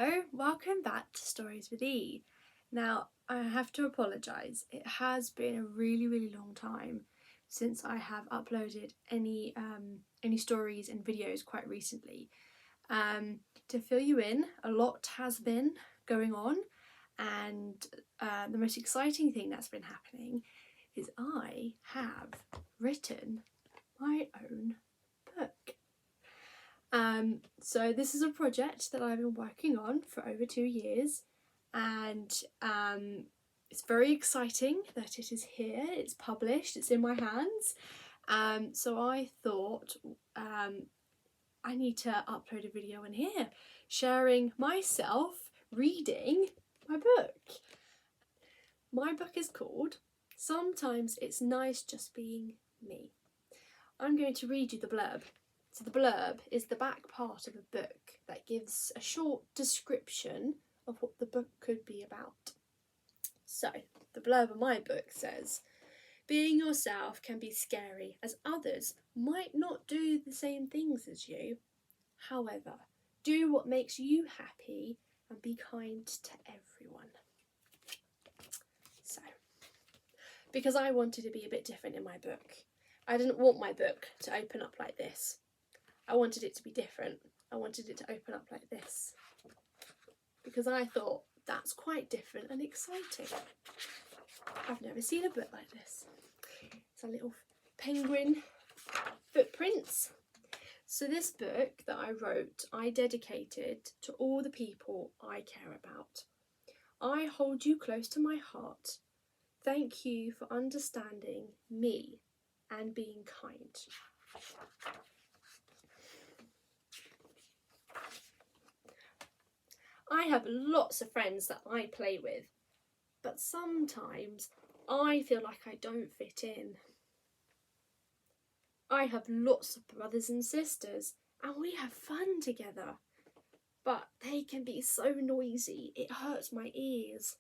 Hello, welcome back to Stories with E. Now, I have to apologise. It has been a really long time since I have uploaded any stories and videos quite recently. To fill you in, a lot has been going on, and the most exciting thing that's been happening is I have written my own book. So this is a project that I've been working on for over 2 years, and it's very exciting that it is here, it's published, it's in my hands. So I thought I need to upload a video in here sharing myself reading my book. My book is called Sometimes It's Nice Just Being Me. I'm going to read you the blurb. So the blurb is the back part of a book that gives a short description of what the book could be about. So the blurb of my book says, being yourself can be scary as others might not do the same things as you. However, do what makes you happy and be kind to everyone. So, because I wanted to be a bit different in my book, I didn't want my book to open up like this. I wanted it to be different. I wanted it to open up like this, because I thought that's quite different and exciting. I've never seen a book like this. It's a little penguin footprints. So this book that I wrote, I dedicated to all the people I care about. I hold you close to my heart. Thank you for understanding me and being kind. I have lots of friends that I play with, but sometimes I feel like I don't fit in. I have lots of brothers and sisters, and we have fun together, but they can be so noisy, it hurts my ears.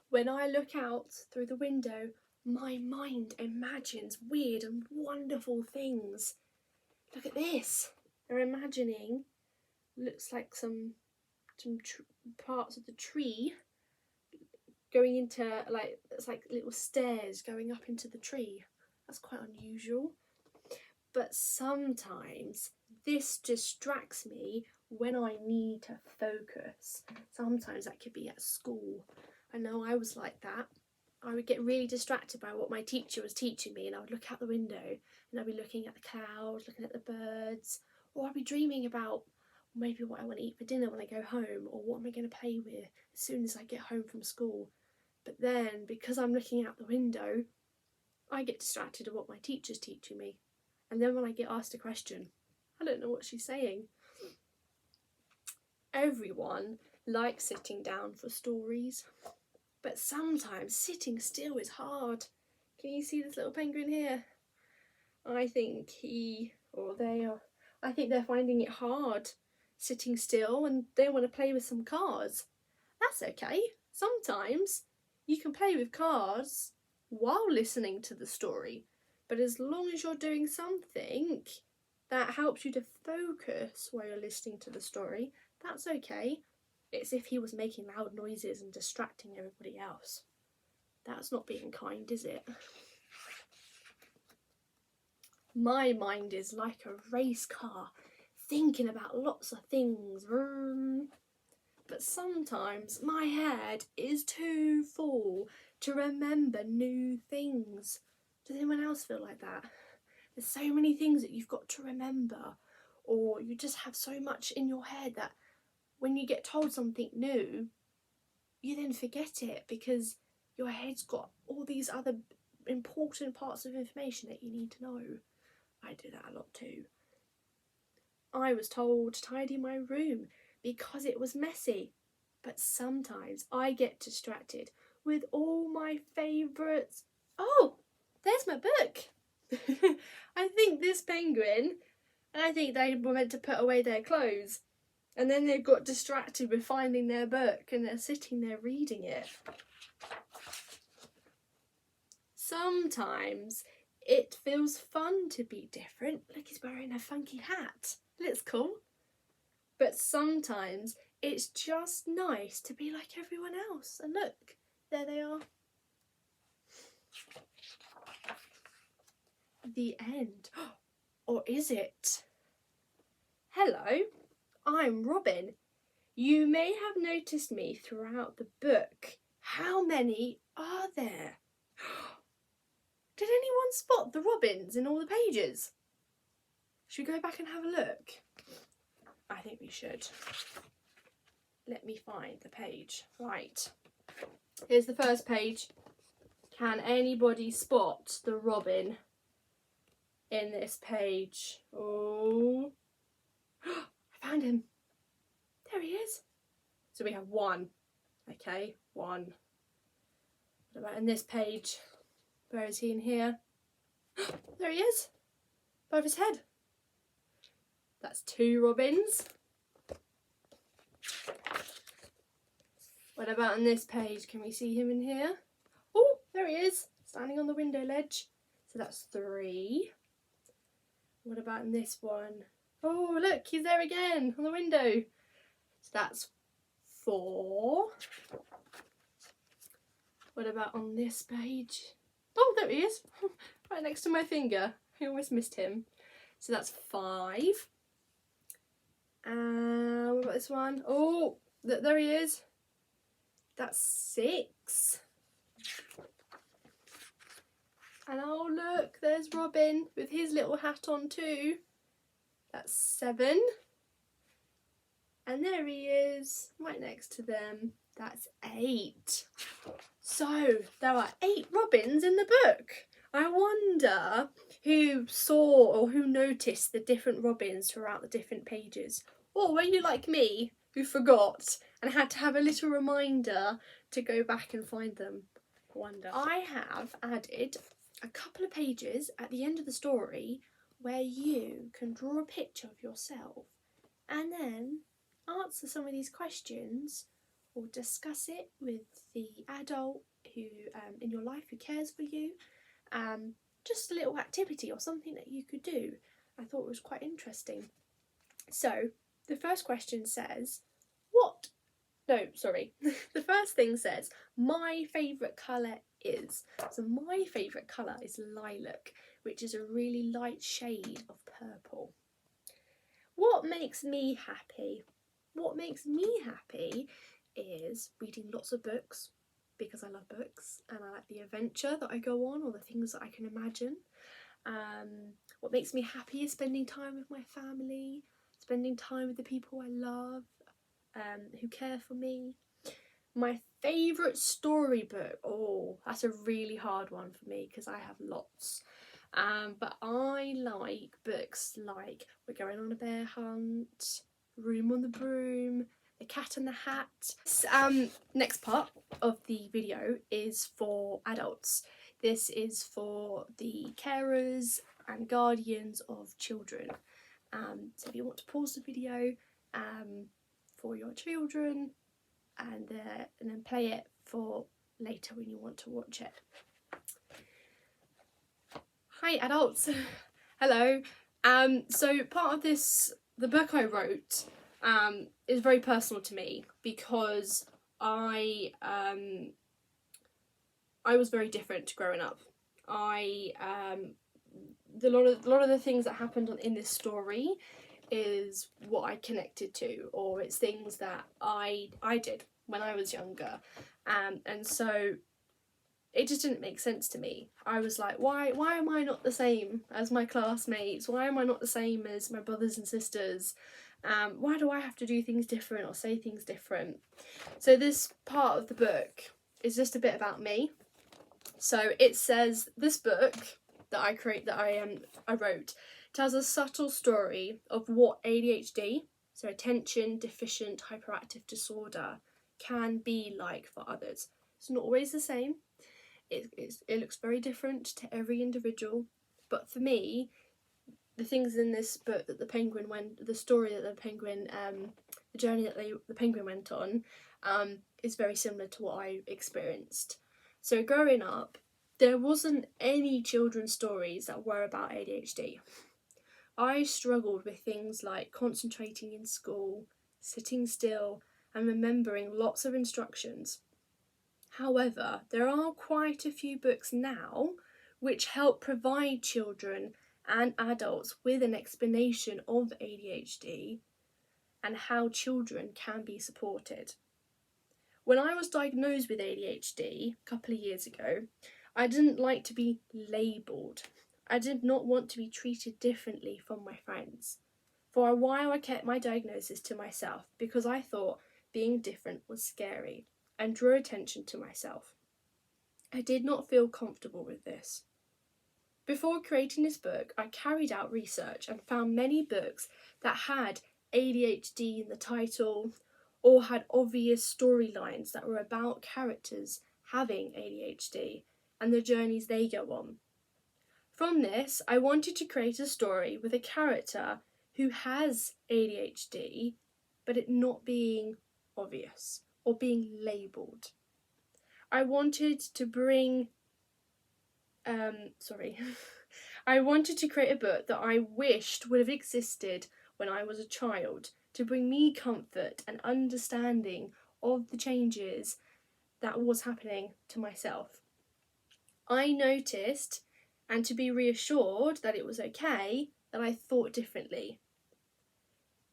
When I look out through the window, my mind imagines weird and wonderful things. Look at this. They're imagining, looks like some parts of the tree going into, like, it's like little stairs going up into the tree. That's quite unusual. But sometimes this distracts me when I need to focus. Sometimes that could be at school. I know I was like that. I would get really distracted by what my teacher was teaching me, and I would look out the window and I'd be looking at the clouds, looking at the birds, or I'd be dreaming about maybe what I want to eat for dinner when I go home, or what am I going to play with as soon as I get home from school. But then, because I'm looking out the window, I get distracted at what my teacher's teaching me. And then when I get asked a question, I don't know what she's saying. Everyone likes sitting down for stories, but sometimes sitting still is hard. Can you see this little penguin here? I think they're finding it hard sitting still, and they want to play with some cars. That's okay. Sometimes you can play with cars while listening to the story, but as long as you're doing something that helps you to focus while you're listening to the story, that's okay. It's if he was making loud noises and distracting everybody else. That's not being kind, is it? My mind is like a race car, thinking about lots of things. But sometimes my head is too full to remember new things. Does anyone else feel like that? There's so many things that you've got to remember, or you just have so much in your head that when you get told something new, you then forget it because your head's got all these other important parts of information that you need to know. I do that a lot too. I was told to tidy my room because it was messy, but sometimes I get distracted with all my favourites. Oh, there's my book. I think this penguin, and I think they were meant to put away their clothes, and then they got distracted with finding their book, and they're sitting there reading it. Sometimes It feels fun to be different. Look, he's wearing a funky hat. Looks cool. But sometimes it's just nice to be like everyone else. And look, there they are. The end. Or is it? Hello, I'm Robin. You may have noticed me throughout the book. How many are there? Did anyone spot the robins in all the pages? Should we go back and have a look? I think we should. Let me find the page. Right. Here's the first page. Can anybody spot the robin in this page? Oh. I found him. There he is. So we have one. Okay, one. What about in this page? Where is he in here? There he is. Above his head. That's two robins. What about on this page? Can we see him in here? Oh, there he is, standing on the window ledge. So that's three. What about in this one? Oh, look, he's there again on the window. So that's four. What about on this page? Oh, there he is, right next to my finger. I almost missed him. So that's five. What about this one? Oh, there he is. That's six. And oh look, there's Robin with his little hat on too. That's seven. And there he is, right next to them. That's eight. So there are 8 robins in the book. I wonder who saw or who noticed the different robins throughout the different pages. Or were you like me, who forgot and had to have a little reminder to go back and find them? I wonder. I have added a couple of pages at the end of the story where you can draw a picture of yourself and then answer some of these questions or discuss it with the adult who in your life who cares for you. Just a little activity or something that you could do. I thought it was quite interesting. So the first question says, the first thing says, my favourite colour is. So my favourite colour is lilac, which is a really light shade of purple. What makes me happy? What makes me happy is reading lots of books, because I love books and I like the adventure that I go on or the things that I can imagine. What makes me happy is spending time with my family, spending time with the people I love, who care for me. My favourite storybook, oh, that's a really hard one for me because I have lots. But I like books like We're Going on a Bear Hunt, Room on the Broom, The Cat and the Hat. Next part of the video is for adults. This is for the carers and guardians of children. So if you want to pause the video for your children and then play it for later when you want to watch it. Hi adults, hello. So part of this, the book I wrote, is very personal to me because I was very different growing up. A lot of the things that happened in this story is what I connected to, or it's things that I did when I was younger, and so it just didn't make sense to me. I was like, why am I not the same as my classmates? Why am I not the same as my brothers and sisters? Why do I have to do things different or say things different? So this part of the book is just a bit about me. So it says this book that I wrote tells a subtle story of what ADHD, so attention deficient hyperactive disorder, can be like for others. It's not always the same. It looks very different to every individual, but for me, the things in this book that the story that the penguin, the journey that the penguin went on, is very similar to what I experienced. So growing up, There wasn't any children's stories that were about ADHD. I struggled with things like concentrating in school, sitting still, and remembering lots of instructions. However, there are quite a few books now which help provide children and adults with an explanation of ADHD and how children can be supported. When I was diagnosed with ADHD a couple of years ago, I didn't like to be labelled. I did not want to be treated differently from my friends. For a while, I kept my diagnosis to myself because I thought being different was scary and drew attention to myself. I did not feel comfortable with this. Before creating this book, I carried out research and found many books that had ADHD in the title or had obvious storylines that were about characters having ADHD and the journeys they go on. From this, I wanted to create a story with a character who has ADHD, but it not being obvious or being labelled. I wanted to bring I wanted to create a book that I wished would have existed when I was a child to bring me comfort and understanding of the changes that was happening to myself. I noticed, and to be reassured that it was okay, that I thought differently,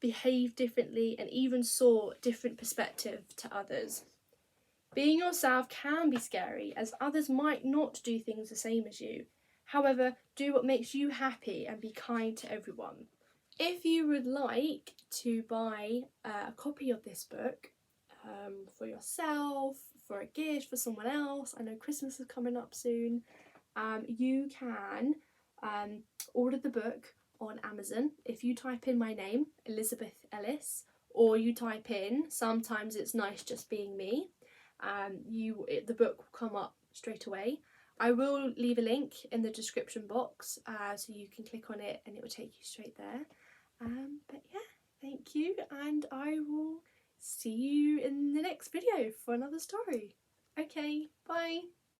behaved differently, and even saw different perspective to others. Being yourself can be scary, as others might not do things the same as you. However, do what makes you happy and be kind to everyone. If you would like to buy a copy of this book for yourself, for a gift, for someone else, I know Christmas is coming up soon, you can order the book on Amazon. If you type in my name, Elizabeth Ellis, or you type in Sometimes It's Nice Just Being Me, the book will come up straight away. I will leave a link in the description box so you can click on it and it will take you straight there. But yeah, thank you, and I will see you in the next video for another story. Okay, bye.